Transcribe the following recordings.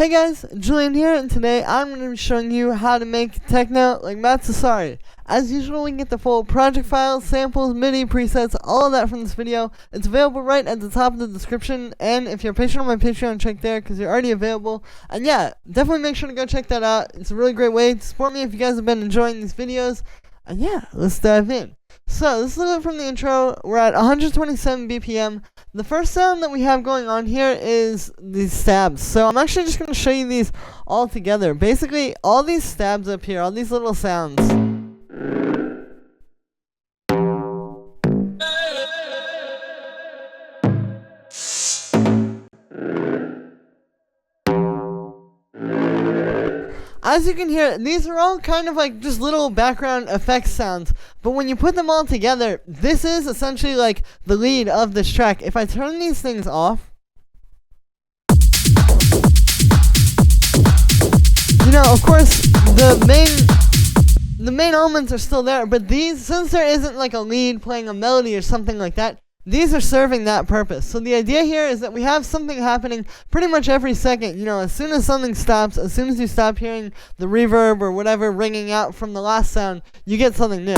Hey guys, Julian here, and today I'm going to be showing you how to make techno like Sassari. As usual, we can get the full project files, samples, MIDI, presets, all of that from this video. It's available right at the top of the description, and if you're a patron on my Patreon, check there because you're already available. And yeah, definitely make sure to go check that out. It's a really great way to support me if you guys have been enjoying these videos. And yeah, let's dive in. So, this is a little from the intro. We're at 127 BPM. The first sound that we have going on here is these stabs. So, I'm actually just going to show you these all together. Basically, all these stabs up here, all these little sounds. As you can hear, these are all kind of like just little background effects sounds, but when you put them all together, this is essentially like the lead of this track. If I turn these things off, you know, of course, the main elements are still there, but these, since there isn't like a lead playing a melody or something like that, these are serving that purpose. So the idea here is that we have something happening pretty much every second. You know, as soon as something stops, as soon as you stop hearing the reverb or whatever ringing out from the last sound, you get something new.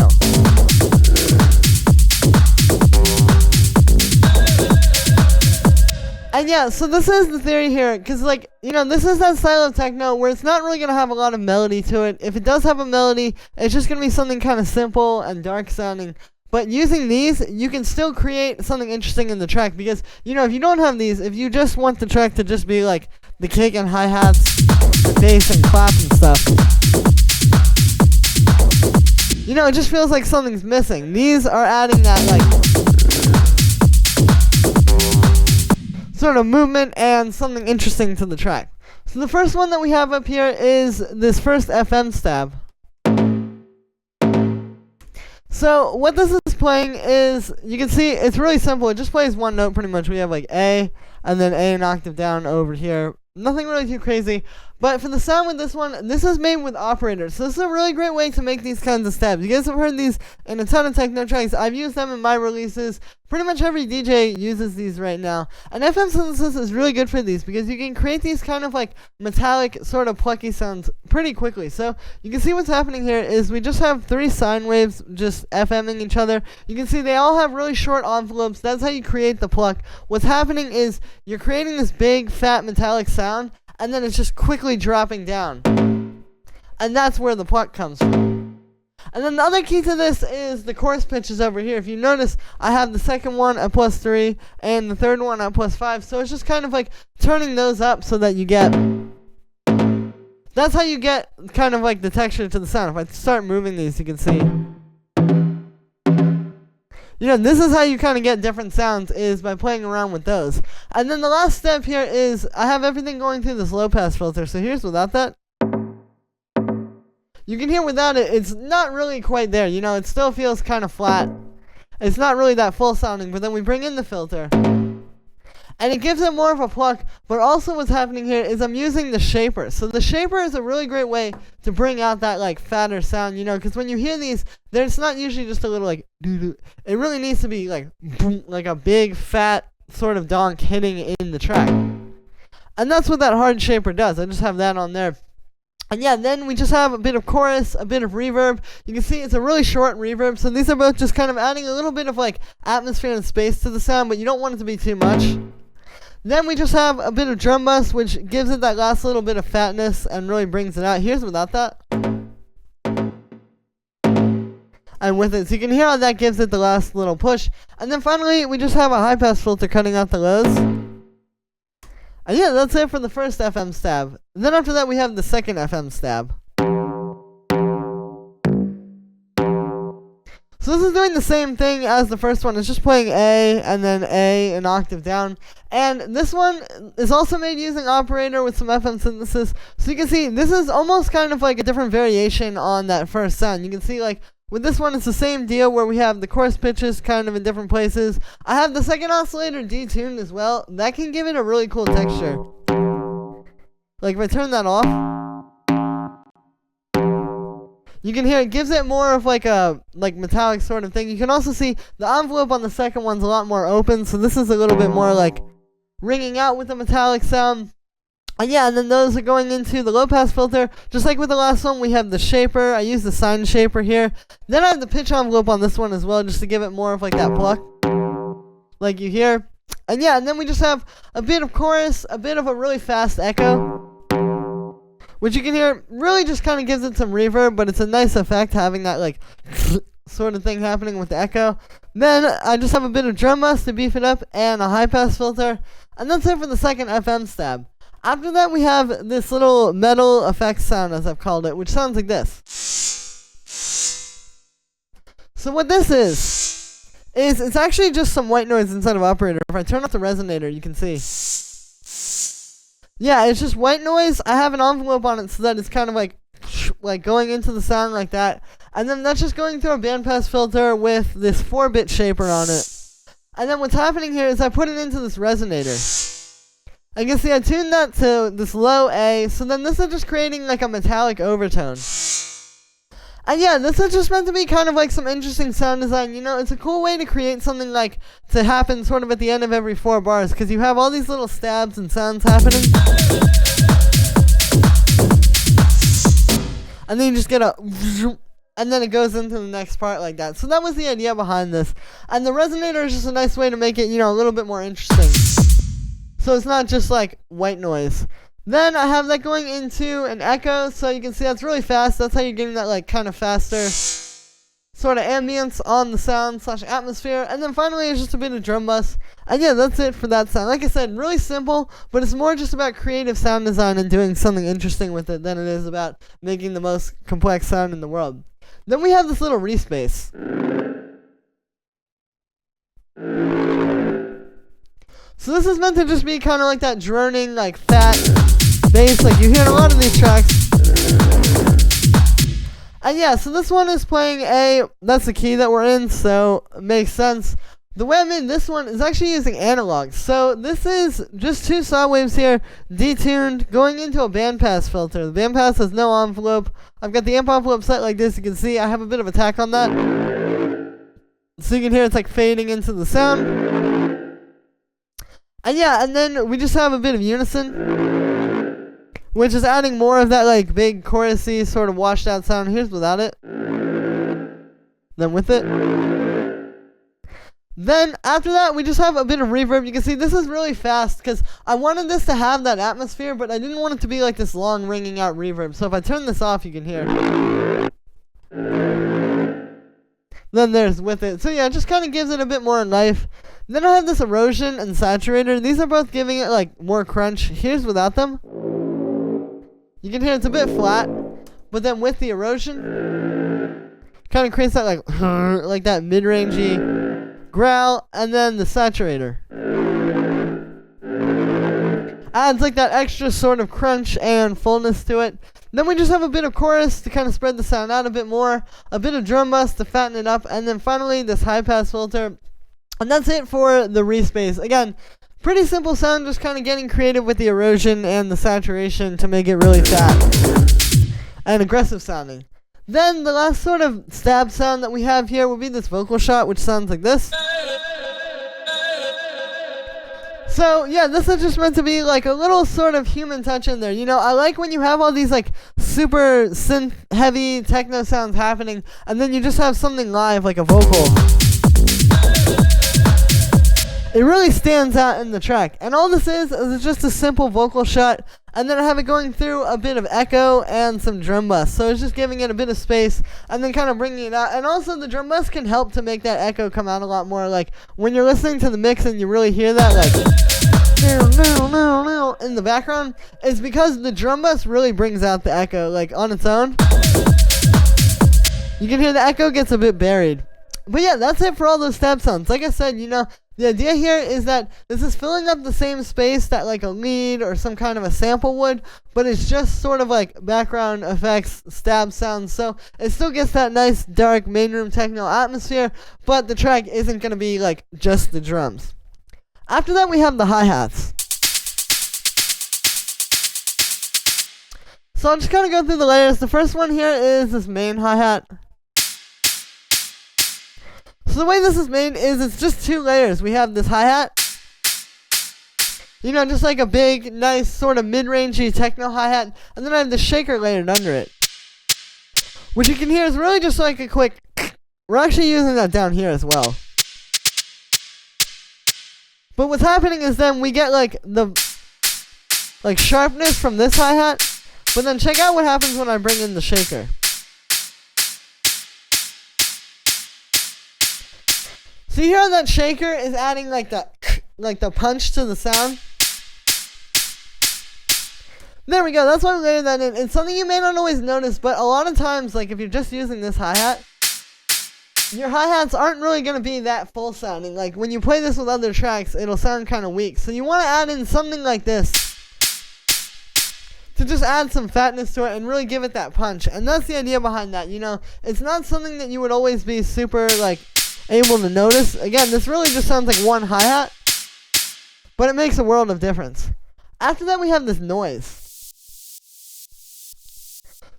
And yeah, so this is the theory here, because like, you know, this is that style of techno where it's not really going to have a lot of melody to it. If it does have a melody, it's just going to be something kind of simple and dark sounding. But using these, you can still create something interesting in the track because, you know, if you don't have these, if you just want the track to just be like the kick and hi-hats, the bass and clap and stuff, you know, it just feels like something's missing. These are adding that, like, sort of movement and something interesting to the track. So the first one that we have up here is this first FM stab. So what this is playing is, you can see it's really simple. It just plays one note pretty much. We have like A, and then A an octave down over here. Nothing really too crazy. But for the sound with this one, this is made with operators. So this is a really great way to make these kinds of stabs. You guys have heard these in a ton of techno tracks. I've used them in my releases. Pretty much every DJ uses these right now. And FM synthesis is really good for these because you can create these kind of like metallic, sort of plucky sounds pretty quickly. So you can see what's happening here is we just have 3 sine waves just FMing each other. You can see they all have really short envelopes. That's how you create the pluck. What's happening is you're creating this big, fat, metallic sound, and then it's just quickly dropping down. And that's where the pluck comes from. And then the other key to this is the chorus pitches over here. If you notice, I have the second one at +3 and the third one at +5. So it's just kind of like turning those up so that you get... That's how you get kind of like the texture to the sound. If I start moving these, you can see... You know, this is how you kind of get different sounds, is by playing around with those. And then the last step here is I have everything going through this low pass filter. So here's without that. You can hear without it, it's not really quite there. You know, it still feels kind of flat. It's not really that full sounding, but then we bring in the filter. And it gives it more of a pluck, but also what's happening here is I'm using the shaper. So the shaper is a really great way to bring out that like fatter sound, you know, because when you hear these, it's not usually just a little like doo-doo. It really needs to be like boom, like a big fat sort of donk hitting in the track. And that's what that hard shaper does. I just have that on there. And yeah, then we just have a bit of chorus, a bit of reverb. You can see it's a really short reverb, so these are both just kind of adding a little bit of like atmosphere and space to the sound, but you don't want it to be too much. Then we just have a bit of drum bus, which gives it that last little bit of fatness and really brings it out. Here's without that. And with it, so you can hear how that gives it the last little push. And then finally, we just have a high pass filter cutting out the lows. And yeah, that's it for the first FM stab. And then after that, we have the second FM stab. So this is doing the same thing as the first one. It's just playing A and then A an octave down. And this one is also made using operator with some FM synthesis. So you can see this is almost kind of like a different variation on that first sound. You can see like with this one it's the same deal where we have the chorus pitches kind of in different places. I have the second oscillator detuned as well. That can give it a really cool texture. Like if I turn that off, you can hear it gives it more of like a metallic sort of thing. You can also see the envelope on the second one's a lot more open, so this is a little bit more like ringing out with a metallic sound. And yeah, and then those are going into the low pass filter. Just like with the last one, we have the shaper. I use the sine shaper here. Then I have the pitch envelope on this one as well, just to give it more of like that pluck, like you hear. And yeah, and then we just have a bit of chorus, a bit of a really fast echo, which you can hear really just kind of gives it some reverb, but it's a nice effect having that like sort of thing happening with the echo. Then I just have a bit of drum bus to beef it up and a high pass filter. And that's it for the second FM stab. After that, we have this little metal effects sound, as I've called it, which sounds like this. So what this is it's actually just some white noise inside of operator. If I turn off the resonator, you can see. Yeah, it's just white noise. I have an envelope on it so that it's kind of like going into the sound like that. And then that's just going through a bandpass filter with this 4-bit shaper on it. And then what's happening here is I put it into this resonator. You can see I tuned that to this low A, so then this is just creating like a metallic overtone. And yeah, this is just meant to be kind of like some interesting sound design. You know, it's a cool way to create something like to happen sort of at the end of every 4 bars, because you have all these little stabs and sounds happening. And then you just get a... and then it goes into the next part like that. So that was the idea behind this. And the resonator is just a nice way to make it, you know, a little bit more interesting. So it's not just like white noise. Then I have that going into an echo, so you can see that's really fast. That's how you're getting that like kind of faster sort of ambience on the sound / atmosphere. And then finally it's just a bit of drum bus. And yeah, that's it for that sound. Like I said, really simple, but it's more just about creative sound design and doing something interesting with it than it is about making the most complex sound in the world. Then we have this little Wreath bass. So this is meant to just be kind of like that droning, like fat bass like you hear in a lot of these tracks. And yeah, so this one is playing A. That's the key that we're in, so it makes sense. The way I made this one is actually using analog. So this is just 2 saw waves here, detuned, going into a bandpass filter. The bandpass has no envelope. I've got the amp envelope set like this. You can see I have a bit of attack on that. So you can hear it's like fading into the sound. And yeah, and then we just have a bit of unison, which is adding more of that like big chorusy sort of washed out sound. Here's without it. Then with it. Then after that, we just have a bit of reverb. You can see this is really fast because I wanted this to have that atmosphere, but I didn't want it to be like this long ringing out reverb. So if I turn this off, you can hear. Then there's with it. So yeah, it just kind of gives it a bit more life. Then I have this erosion and saturator. These are both giving it like more crunch. Here's without them. You can hear it's a bit flat, but then with the erosion, kind of creates that like that mid-rangey growl, and then the saturator adds like that extra sort of crunch and fullness to it. Then we just have a bit of chorus to kind of spread the sound out a bit more, a bit of drum bus to fatten it up, and then finally this high pass filter. And that's it for the Wreath bass. Again, pretty simple sound, just kind of getting creative with the erosion and the saturation to make it really fat and aggressive sounding. Then the last sort of stab sound that we have here will be this vocal shot, which sounds like this. So yeah, this is just meant to be like a little sort of human touch in there. You know, I like when you have all these like super synth heavy techno sounds happening, and then you just have something live like a vocal. It really stands out in the track. And all this is just a simple vocal shot, and then I have it going through a bit of echo and some drum bus. So it's just giving it a bit of space and then kind of bringing it out. And also the drum bus can help to make that echo come out a lot more. Like when you're listening to the mix and you really hear that like in the background, it's because the drum bus really brings out the echo like on its own. You can hear the echo gets a bit buried. But yeah, that's it for all those stab sounds. Like I said, you know, the idea here is that this is filling up the same space that like a lead or some kind of a sample would, but it's just sort of like background effects, stab sounds, so it still gets that nice dark Mainroom Techno atmosphere, but the track isn't going to be like just the drums. After that we have the hi-hats. So I'll just kind of go through the layers. The first one here is this main hi-hat. So the way this is made is it's just 2 layers. We have this hi-hat, You know, just like a big, nice, sort of mid-rangey techno hi-hat. And then I have the shaker layered under it. Which you can hear is really just like a quick... We're actually using that down here as well. But what's happening is then we get like the... like sharpness from this hi-hat. But then check out what happens when I bring in the shaker. So you hear that shaker is adding like the punch to the sound? There we go, that's why we layered that in. It's something you may not always notice, but a lot of times, like if you're just using this hi-hat, your hi-hats aren't really going to be that full sounding. Like when you play this with other tracks, it'll sound kind of weak. So you want to add in something like this to just add some fatness to it and really give it that punch. And that's the idea behind that, you know. It's not something that you would always be super, like, able to notice. Again, this really just sounds like one hi-hat, but it makes a world of difference. After that, we have this noise.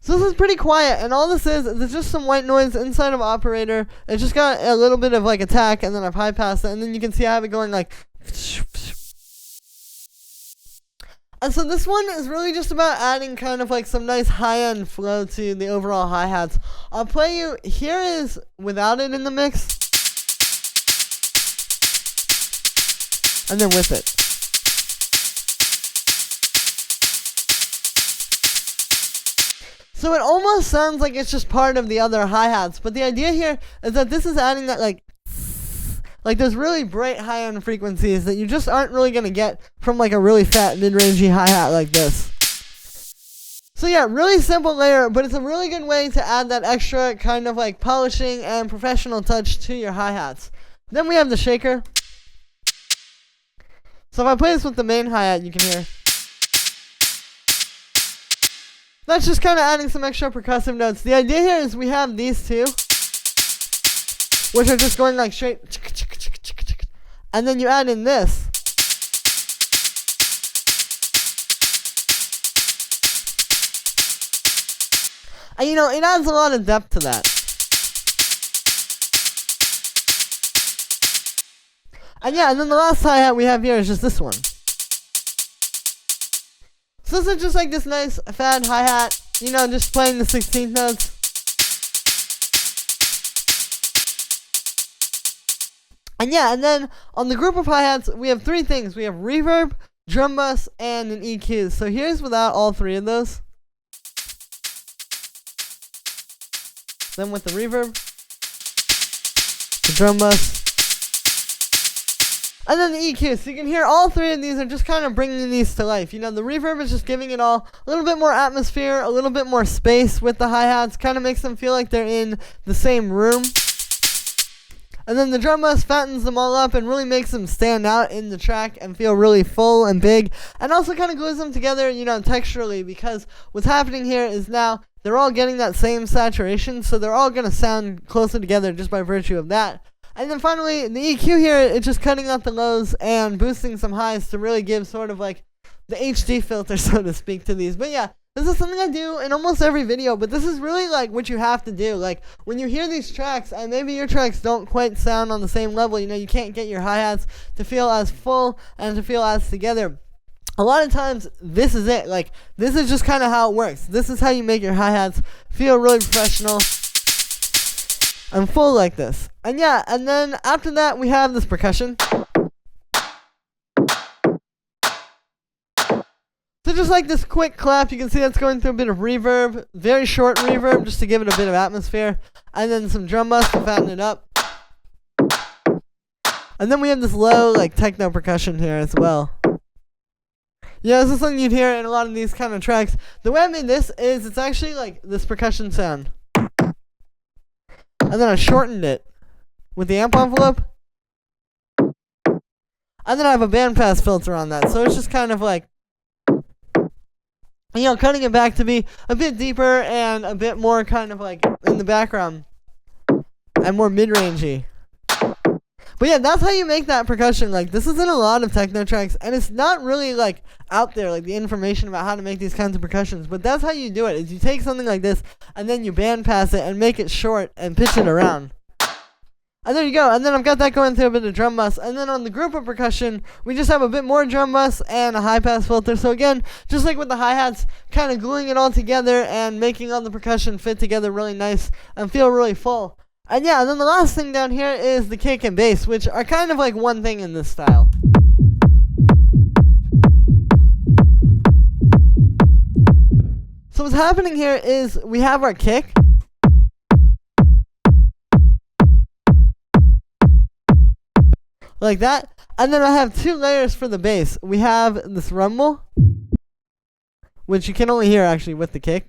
So this is pretty quiet, and all this is just some white noise inside of operator. It's just got a little bit of like attack, and then I've high passed it, and then you can see I have it going like. And so this one is really just about adding kind of like some nice high-end flow to the overall hi-hats. I'll play you, here is without it in the mix. And then with it. So it almost sounds like it's just part of the other hi-hats, but the idea here is that this is adding that like those really bright high-end frequencies that you just aren't really going to get from like a really fat mid-rangey hi-hat like this. So yeah, really simple layer, but it's a really good way to add that extra kind of like polishing and professional touch to your hi-hats. Then we have the shaker. So if I play this with the main hi-hat, you can hear. That's just kind of adding some extra percussive notes. The idea here is we have these two, which are just going like straight, and then you add in this. And you know, it adds a lot of depth to that. And yeah, and then the last hi-hat we have here is just this one. So this is just like this nice fat hi-hat, you know, just playing the 16th notes. And yeah, and then on the group of hi-hats, we have three things. We have reverb, drum bus, and an EQ. So here's without all three of those. Then with the reverb, the drum bus, and then the EQ. So you can hear all three of these are just kind of bringing these to life. You know, the reverb is just giving it all a little bit more atmosphere, a little bit more space with the hi-hats. Kind of makes them feel like they're in the same room. And then the drum bus fattens them all up and really makes them stand out in the track and feel really full and big. And also kind of glues them together, you know, texturally, because what's happening here is now they're all getting that same saturation, so they're all going to sound closer together just by virtue of that. And then finally, the EQ here, it's just cutting out the lows and boosting some highs to really give sort of like the HD filter, so to speak, to these. But yeah, this is something I do in almost every video, but this is really like what you have to do. Like when you hear these tracks, and maybe your tracks don't quite sound on the same level, you know, you can't get your hi-hats to feel as full and to feel as together. A lot of times, this is it. Like, this is just kind of how it works. This is how you make your hi-hats feel really professional and full like this. And yeah, and then after that, we have this percussion. So just like this quick clap, you can see that's going through a bit of reverb. Very short reverb, just to give it a bit of atmosphere. And then some drum bus to fatten it up. And then we have this low, like, techno percussion here as well. Yeah, this is something you'd hear in a lot of these kind of tracks. The way I made this is it's actually like this percussion sound. And then I shortened it with the amp envelope. And then I have a bandpass filter on that. So it's just kind of like, you know, cutting it back to be a bit deeper and a bit more kind of like in the background. And more mid-rangey. But yeah, that's how you make that percussion. Like, this is in a lot of techno tracks, and it's not really, like, out there, like, the information about how to make these kinds of percussions. But that's how you do it, is you take something like this, and then you bandpass it and make it short and pitch it around. And there you go. And then I've got that going through a bit of drum bus. And then on the group of percussion, we just have a bit more drum bus and a high pass filter. So again, just like with the hi-hats, kind of gluing it all together and making all the percussion fit together really nice and feel really full. And yeah, and then the last thing down here is the kick and bass, which are kind of like one thing in this style. So what's happening here is we have our kick. Like that. And then I have two layers for the bass. We have this rumble, which you can only hear actually with the kick.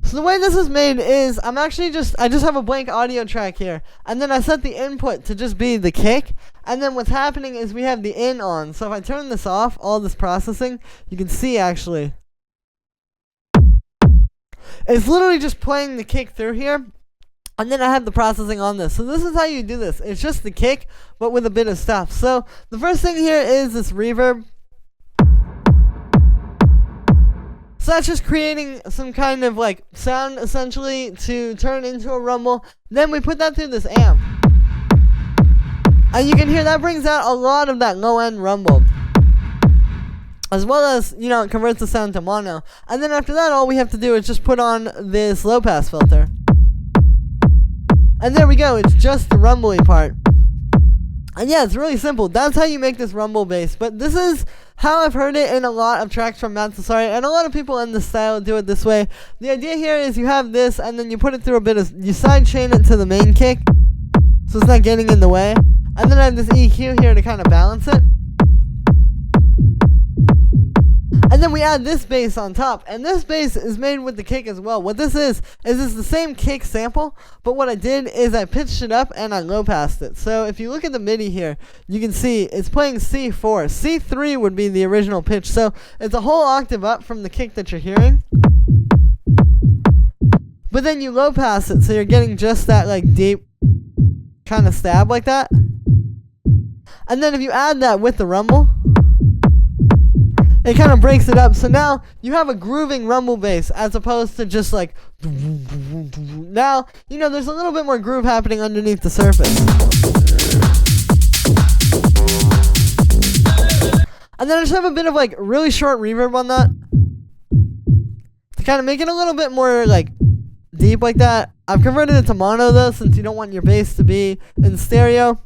So the way this is made is I just have a blank audio track here, and then I set the input to just be the kick, and then what's happening is we have the in on. So if I turn this off, all this processing, you can see actually it's literally just playing the kick through here, and then I have the processing on this. So this is how you do this. It's just the kick, but with a bit of stuff. So the first thing here is this reverb. So that's just creating some kind of like sound essentially to turn into a rumble. Then we put that through this amp. And you can hear that brings out a lot of that low end rumble. As well as, you know, it converts the sound to mono. And then after that, all we have to do is just put on this low pass filter. And there we go, it's just the rumbly part. And yeah, it's really simple. That's how you make this rumble bass. But this is how I've heard it in a lot of tracks from Sassari, and a lot of people in this style do it this way. The idea here is you have this, and then you put it through a bit of, you side chain it to the main kick, so it's not getting in the way. And then I have this EQ here to kind of balance it. And then we add this bass on top, and this bass is made with the kick as well. What this is it's the same kick sample, but what I did is I pitched it up and I low passed it. So if you look at the MIDI here, you can see it's playing C4. C3 would be the original pitch, so it's a whole octave up from the kick that you're hearing. But then you low pass it, so you're getting just that like deep kind of stab like that. And then if you add that with the rumble, it kind of breaks it up. So now you have a grooving rumble bass as opposed to just like now, you know, there's a little bit more groove happening underneath the surface. And then I just have a bit of like really short reverb on that to kind of make it a little bit more like deep like that. I've converted it to mono though, since you don't want your bass to be in stereo,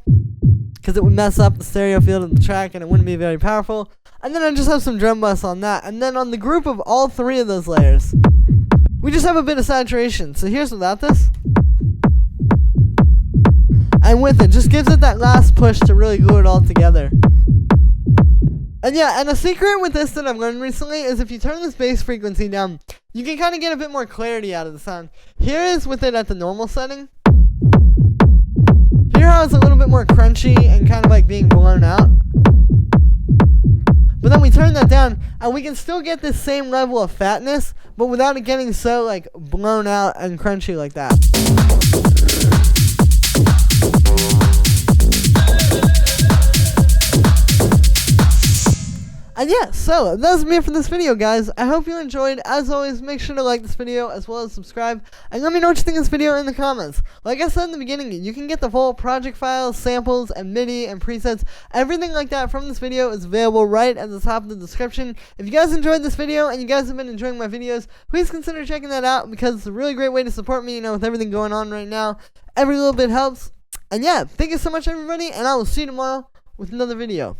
because it would mess up the stereo field of the track and it wouldn't be very powerful. And then I just have some drum bus on that. And then on the group of all three of those layers, we just have a bit of saturation. So here's without this. And with it, just gives it that last push to really glue it all together. And yeah, and a secret with this that I've learned recently is if you turn this bass frequency down, you can kind of get a bit more clarity out of the sound. Here is with it at the normal setting. Here how it's a little bit more crunchy and kind of like being blown out. But then we turn that down, and we can still get this same level of fatness, but without it getting so like blown out and crunchy like that. And yeah, so that's me for this video, guys. I hope you enjoyed. As always, make sure to like this video as well as subscribe, and let me know what you think of this video in the comments. Like I said in the beginning, you can get the full project files, samples, and MIDI and presets. Everything like that from this video is available right at the top of the description. If you guys enjoyed this video and you guys have been enjoying my videos, please consider checking that out, because it's a really great way to support me, you know, with everything going on right now. Every little bit helps. And yeah, thank you so much, everybody, and I will see you tomorrow with another video.